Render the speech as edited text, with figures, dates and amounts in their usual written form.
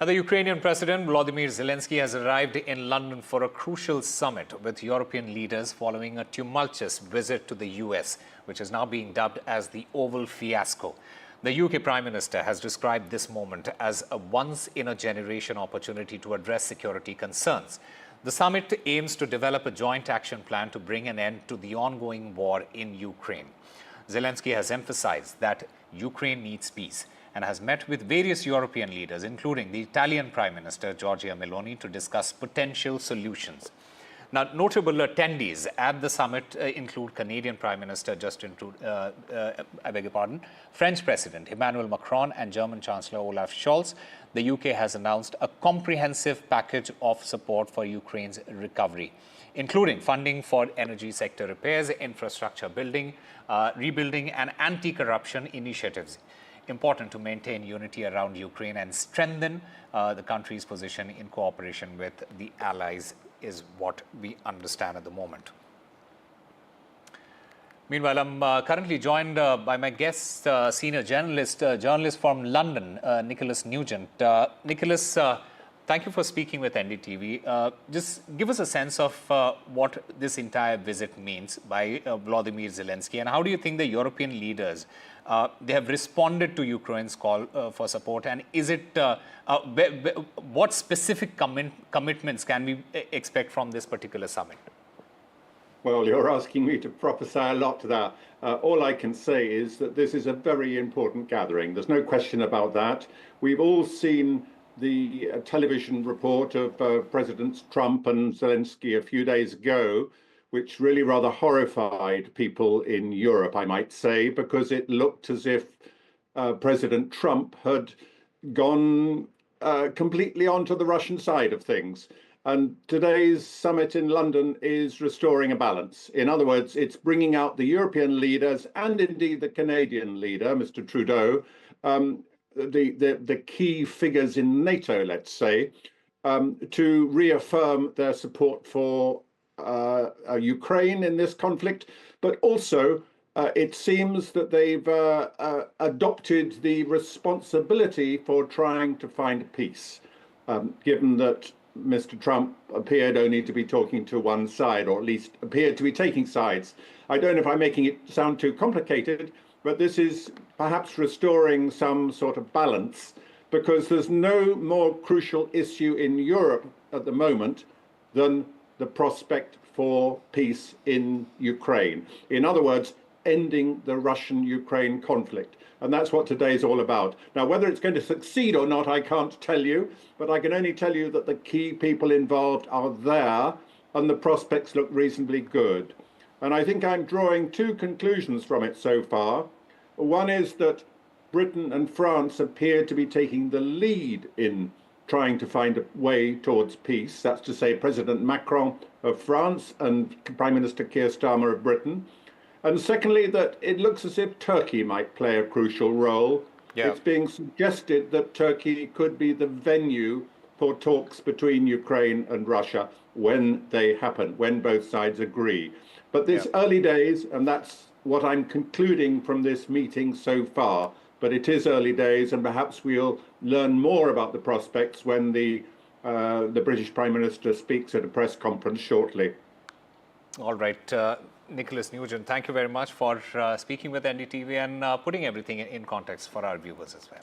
The Ukrainian President Volodymyr Zelensky has arrived in London for a crucial summit with European leaders following a tumultuous visit to the US, which is now being dubbed as the Oval Fiasco. The UK Prime Minister has described this moment as a once-in-a-generation opportunity to address security concerns. The summit aims to develop a joint action plan to bring an end to the ongoing war in Ukraine. Zelensky has emphasized that Ukraine needs peace and has met with various European leaders, including the Italian Prime Minister Giorgia Meloni, to discuss potential solutions. Now, notable attendees at the summit include Canadian Prime Minister French President Emmanuel Macron and German Chancellor Olaf Scholz. The UK has announced a comprehensive package of support for Ukraine's recovery, including funding for energy sector repairs, infrastructure building, rebuilding and anti-corruption initiatives. Important to maintain unity around Ukraine and strengthen the country's position in cooperation with the allies is what we understand at the moment. Meanwhile, I'm currently joined by my guest, senior journalist from London, Nicholas Nugent. Nicholas, thank you for speaking with NDTV. Just give us a sense of what this entire visit means by Volodymyr Zelensky, and how do you think the European leaders they have responded to Ukraine's call for support, and is it what specific commitments can we expect from this particular summit? Well, you're asking me to prophesy a lot to that. All I can say is that this is a very important gathering. There's no question about that. We've all seen the television report of Presidents Trump and Zelensky a few days ago, which really rather horrified people in Europe, I might say, because it looked as if President Trump had gone completely onto the Russian side of things. And today's summit in London is restoring a balance. In other words, it's bringing out the European leaders and indeed the Canadian leader, Mr. Trudeau, the key figures in NATO, let's say, to reaffirm their support for Ukraine in this conflict, but also it seems that they've adopted the responsibility for trying to find peace, given that Mr. Trump appeared only to be talking to one side, or at least appeared to be taking sides. I don't know if I'm making it sound too complicated, but this is perhaps restoring some sort of balance, because there's no more crucial issue in Europe at the moment than the prospect for peace in Ukraine. In other words, ending the Russian-Ukraine conflict. And that's what today is all about. Now, whether it's going to succeed or not, I can't tell you, but I can only tell you that the key people involved are there and the prospects look reasonably good. And I think I'm drawing two conclusions from it so far. One is that Britain and France appear to be taking the lead in trying to find a way towards peace. That's to say, President Macron of France and Prime Minister Keir Starmer of Britain. And secondly, that it looks as if Turkey might play a crucial role. Yeah. It's being suggested that Turkey could be the venue for talks between Ukraine and Russia when they happen, when both sides agree. But this early days, and that's what I'm concluding from this meeting so far. But it is early days, and perhaps we'll learn more about the prospects when the British Prime Minister speaks at a press conference shortly. All right. Nicholas Nugent, thank you very much for speaking with NDTV and putting everything in context for our viewers as well.